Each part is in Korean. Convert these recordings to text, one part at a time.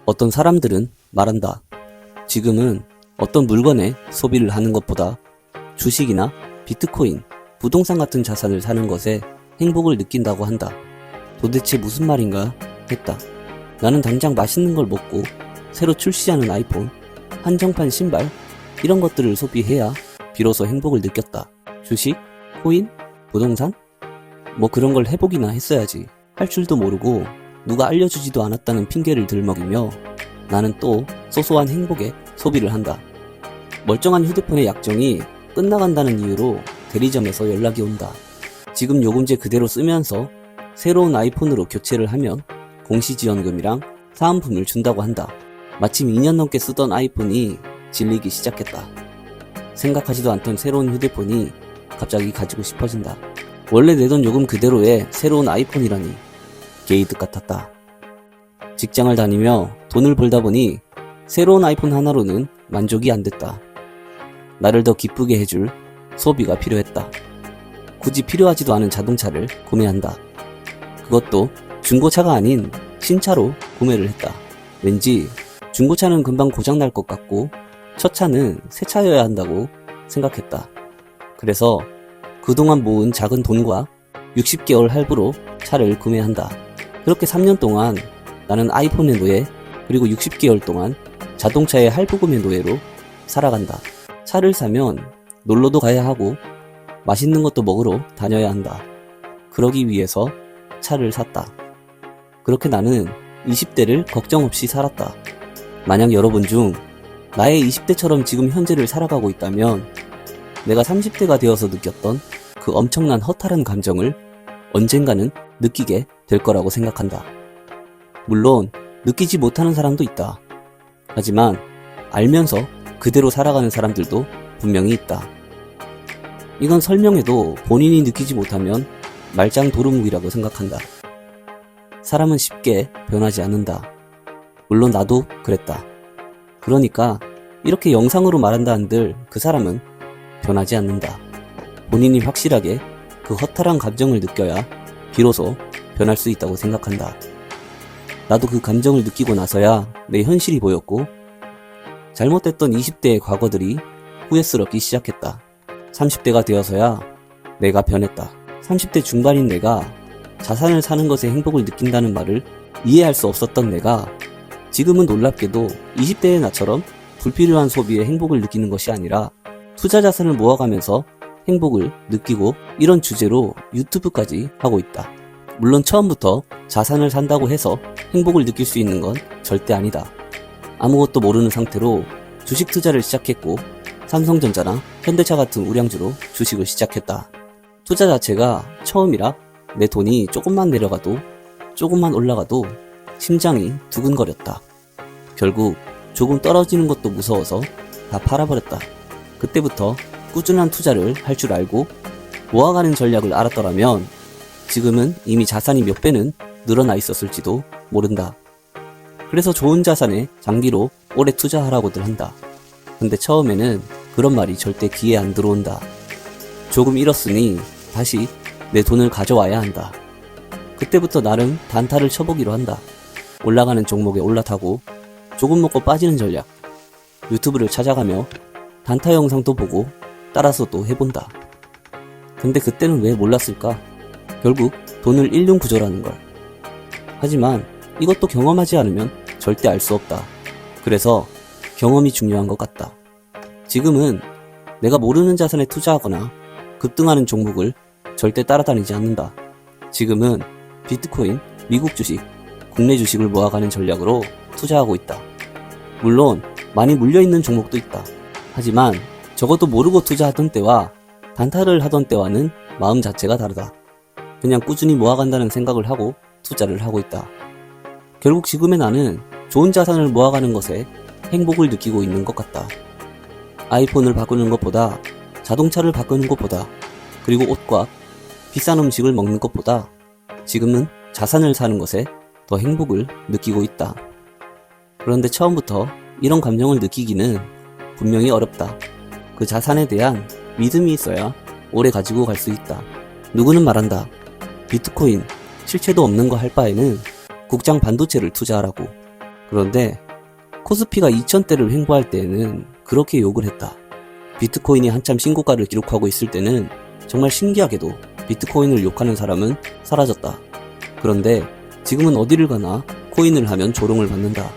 어떤 사람들은 말한다. 지금은 어떤 물건에 소비를 하는 것보다 주식이나 비트코인, 부동산 같은 자산을 사는 것에 행복을 느낀다고 한다. 도대체 무슨 말인가 했다. 나는 당장 맛있는 걸 먹고 새로 출시하는 아이폰, 한정판 신발 이런 것들을 소비해야 비로소 행복을 느꼈다. 주식, 코인, 부동산? 뭐 그런 걸 해보기나 했어야지. 할 줄도 모르고 누가 알려주지도 않았다는 핑계를 들먹이며 나는 또 소소한 행복에 소비를 한다. 멀쩡한 휴대폰의 약정이 끝나간다는 이유로 대리점에서 연락이 온다. 지금 요금제 그대로 쓰면서 새로운 아이폰으로 교체를 하면 공시지원금이랑 사은품을 준다고 한다. 마침 2년 넘게 쓰던 아이폰이 질리기 시작했다. 생각하지도 않던 새로운 휴대폰이 갑자기 가지고 싶어진다. 원래 내던 요금 그대로의 새로운 아이폰이라니 게이득 같았다. 직장을 다니며 돈을 벌다 보니 새로운 아이폰 하나로는 만족이 안 됐다. 나를 더 기쁘게 해줄 소비가 필요했다. 굳이 필요하지도 않은 자동차를 구매한다. 그것도 중고차가 아닌 신차로 구매를 했다. 왠지 중고차는 금방 고장날 것 같고 첫 차는 새 차여야 한다고 생각했다. 그래서 그동안 모은 작은 돈과 60개월 할부로 차를 구매한다. 그렇게 3년 동안 나는 아이폰의 노예 그리고 60개월 동안 자동차의 할부금의 노예로 살아간다. 차를 사면 놀러도 가야 하고 맛있는 것도 먹으러 다녀야 한다. 그러기 위해서 차를 샀다. 그렇게 나는 20대를 걱정 없이 살았다. 만약 여러분 중 나의 20대처럼 지금 현재를 살아가고 있다면 내가 30대가 되어서 느꼈던 그 엄청난 허탈한 감정을 언젠가는 느끼게 될 거라고 생각한다. 물론 느끼지 못하는 사람도 있다. 하지만 알면서 그대로 살아가는 사람들도 분명히 있다. 이건 설명해도 본인이 느끼지 못하면 말짱 도루묵이라고 생각한다. 사람은 쉽게 변하지 않는다. 물론 나도 그랬다. 그러니까 이렇게 영상으로 말한다 한들 그 사람은 변하지 않는다. 본인이 확실하게 그 허탈한 감정을 느껴야 비로소 변할 수 있다고 생각한다. 나도 그 감정을 느끼고 나서야 내 현실이 보였고 잘못됐던 20대의 과거들이 후회스럽기 시작했다. 30대가 되어서야 내가 변했다. 30대 중반인 내가 자산을 사는 것에 행복을 느낀다는 말을 이해할 수 없었던 내가 지금은 놀랍게도 20대의 나처럼 불필요한 소비에 행복을 느끼는 것이 아니라 투자 자산을 모아가면서 행복을 느끼고 이런 주제로 유튜브까지 하고 있다. 물론 처음부터 자산을 산다고 해서 행복을 느낄 수 있는 건 절대 아니다. 아무것도 모르는 상태로 주식 투자를 시작했고 삼성전자나 현대차 같은 우량주로 주식을 시작했다. 투자 자체가 처음이라 내 돈이 조금만 내려가도 조금만 올라가도 심장이 두근거렸다. 결국 조금 떨어지는 것도 무서워서 다 팔아버렸다. 그때부터 꾸준한 투자를 할 줄 알고 모아가는 전략을 알았더라면 지금은 이미 자산이 몇 배는 늘어나 있었을지도 모른다. 그래서 좋은 자산에 장기로 오래 투자하라고들 한다. 근데 처음에는 그런 말이 절대 귀에 안 들어온다. 조금 잃었으니 다시 내 돈을 가져와야 한다. 그때부터 나름 단타를 쳐보기로 한다. 올라가는 종목에 올라타고 조금 먹고 빠지는 전략. 유튜브를 찾아가며 단타 영상도 보고 따라서 또 해본다. 근데 그때는 왜 몰랐을까? 결국 돈을 잃는 구조라는 걸. 하지만 이것도 경험하지 않으면 절대 알 수 없다. 그래서 경험이 중요한 것 같다. 지금은 내가 모르는 자산에 투자하거나 급등하는 종목을 절대 따라다니지 않는다. 지금은 비트코인, 미국 주식, 국내 주식을 모아가는 전략으로 투자하고 있다. 물론 많이 물려있는 종목도 있다. 하지만 적어도 모르고 투자하던 때와 단타를 하던 때와는 마음 자체가 다르다. 그냥 꾸준히 모아간다는 생각을 하고 투자를 하고 있다. 결국 지금의 나는 좋은 자산을 모아가는 것에 행복을 느끼고 있는 것 같다. 아이폰을 바꾸는 것보다 자동차를 바꾸는 것보다 그리고 옷과 비싼 음식을 먹는 것보다 지금은 자산을 사는 것에 더 행복을 느끼고 있다. 그런데 처음부터 이런 감정을 느끼기는 분명히 어렵다. 그 자산에 대한 믿음이 있어야 오래 가지고 갈 수 있다. 누구는 말한다. 비트코인 실체도 없는 거 할 바에는 국장 반도체를 투자하라고. 그런데 코스피가 2000대를 횡보할 때에는 그렇게 욕을 했다. 비트코인이 한참 신고가를 기록하고 있을 때는 정말 신기하게도 비트코인을 욕하는 사람은 사라졌다. 그런데 지금은 어디를 가나 코인을 하면 조롱을 받는다.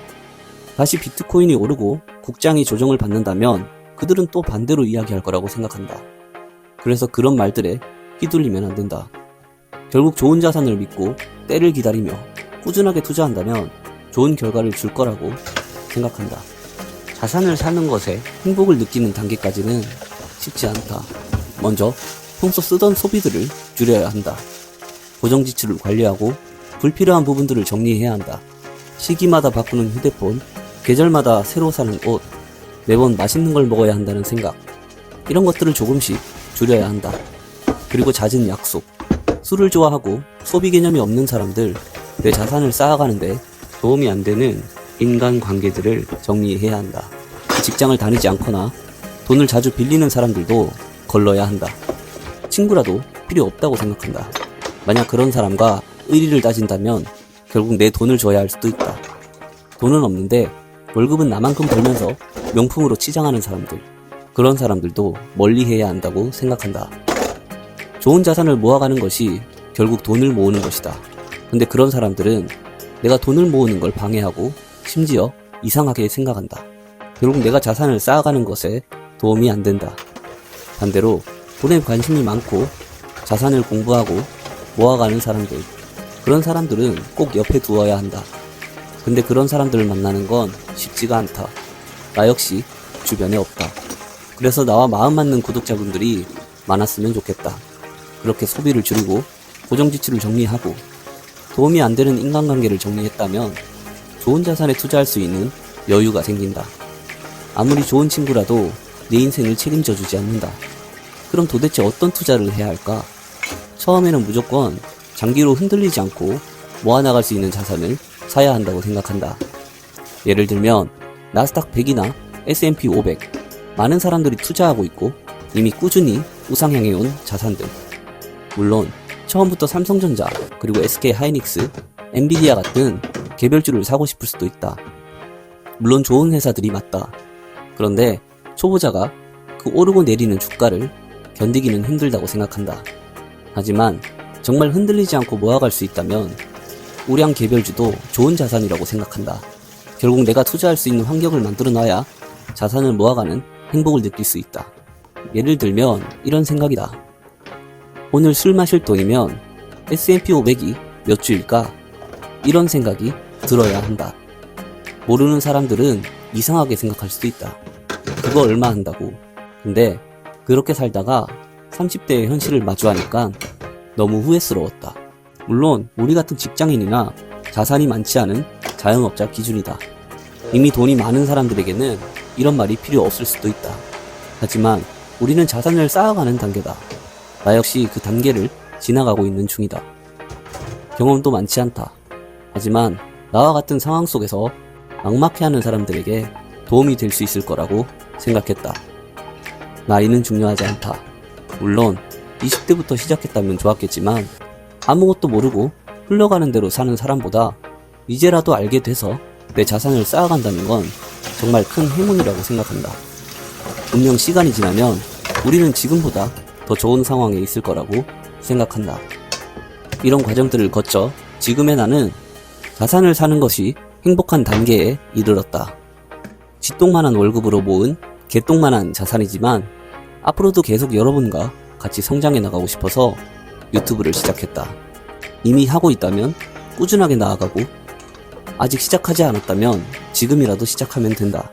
다시 비트코인이 오르고 국장이 조정을 받는다면 그들은 또 반대로 이야기할 거라고 생각한다. 그래서 그런 말들에 휘둘리면 안 된다. 결국 좋은 자산을 믿고 때를 기다리며 꾸준하게 투자한다면 좋은 결과를 줄 거라고 생각한다. 자산을 사는 것에 행복을 느끼는 단계까지는 쉽지 않다. 먼저 평소 쓰던 소비들을 줄여야 한다. 고정 지출을 관리하고 불필요한 부분들을 정리해야 한다. 시기마다 바꾸는 휴대폰, 계절마다 새로 사는 옷, 매번 맛있는 걸 먹어야 한다는 생각, 이런 것들을 조금씩 줄여야 한다. 그리고 잦은 약속, 술을 좋아하고 소비 개념이 없는 사람들, 내 자산을 쌓아가는데 도움이 안 되는 인간관계들을 정리해야 한다. 직장을 다니지 않거나 돈을 자주 빌리는 사람들도 걸러야 한다. 친구라도 필요 없다고 생각한다. 만약 그런 사람과 의리를 따진다면 결국 내 돈을 줘야 할 수도 있다. 돈은 없는데 월급은 나만큼 벌면서 명품으로 치장하는 사람들, 그런 사람들도 멀리해야 한다고 생각한다. 좋은 자산을 모아가는 것이 결국 돈을 모으는 것이다. 근데 그런 사람들은 내가 돈을 모으는 걸 방해하고 심지어 이상하게 생각한다. 결국 내가 자산을 쌓아가는 것에 도움이 안 된다. 반대로 돈에 관심이 많고 자산을 공부하고 모아가는 사람들, 그런 사람들은 꼭 옆에 두어야 한다. 근데 그런 사람들을 만나는 건 쉽지가 않다. 나 역시 주변에 없다. 그래서 나와 마음 맞는 구독자분들이 많았으면 좋겠다. 그렇게 소비를 줄이고 고정 지출을 정리하고 도움이 안 되는 인간관계를 정리했다면 좋은 자산에 투자할 수 있는 여유가 생긴다. 아무리 좋은 친구라도 내 인생을 책임져 주지 않는다. 그럼 도대체 어떤 투자를 해야 할까? 처음에는 무조건 장기로 흔들리지 않고 모아나갈 수 있는 자산을 사야 한다고 생각한다. 예를 들면 나스닥 100이나 S&P 500, 많은 사람들이 투자하고 있고 이미 꾸준히 우상향해 온 자산들. 물론 처음부터 삼성전자, 그리고 SK하이닉스, 엔비디아 같은 개별주를 사고 싶을 수도 있다. 물론 좋은 회사들이 맞다. 그런데 초보자가 그 오르고 내리는 주가를 견디기는 힘들다고 생각한다. 하지만 정말 흔들리지 않고 모아갈 수 있다면 우량 개별주도 좋은 자산이라고 생각한다. 결국 내가 투자할 수 있는 환경을 만들어 놔야 자산을 모아가는 행복을 느낄 수 있다. 예를 들면 이런 생각이다. 오늘 술 마실 돈이면 S&P 500이 몇 주일까? 이런 생각이 들어야 한다. 모르는 사람들은 이상하게 생각할 수도 있다. 그거 얼마 한다고. 근데 그렇게 살다가 30대의 현실을 마주하니까 너무 후회스러웠다. 물론 우리 같은 직장인이나 자산이 많지 않은 자영업자 기준이다. 이미 돈이 많은 사람들에게는 이런 말이 필요 없을 수도 있다. 하지만 우리는 자산을 쌓아가는 단계다. 나 역시 그 단계를 지나가고 있는 중이다. 경험도 많지 않다. 하지만 나와 같은 상황 속에서 막막해하는 사람들에게 도움이 될 수 있을 거라고 생각했다. 나이는 중요하지 않다. 물론 20대부터 시작했다면 좋았겠지만 아무것도 모르고 흘러가는 대로 사는 사람보다 이제라도 알게 돼서 내 자산을 쌓아간다는 건 정말 큰 행운이라고 생각한다. 분명 시간이 지나면 우리는 지금보다 더 좋은 상황에 있을 거라고 생각한다. 이런 과정들을 거쳐 지금의 나는 자산을 사는 것이 행복한 단계에 이르렀다. 쥐똥만한 월급으로 모은 개똥만한 자산이지만 앞으로도 계속 여러분과 같이 성장해 나가고 싶어서 유튜브를 시작했다. 이미 하고 있다면 꾸준하게 나아가고 아직 시작하지 않았다면 지금이라도 시작하면 된다.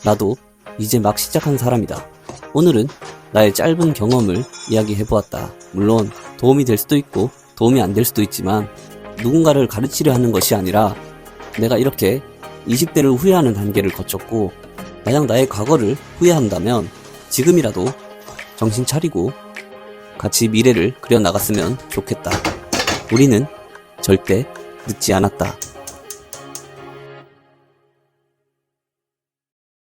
나도 이제 막 시작한 사람이다. 오늘은 나의 짧은 경험을 이야기해보았다. 물론 도움이 될 수도 있고 도움이 안 될 수도 있지만 누군가를 가르치려 하는 것이 아니라 내가 이렇게 20대를 후회하는 단계를 거쳤고 만약 나의 과거를 후회한다면 지금이라도 정신 차리고 같이 미래를 그려나갔으면 좋겠다. 우리는 절대 늦지 않았다.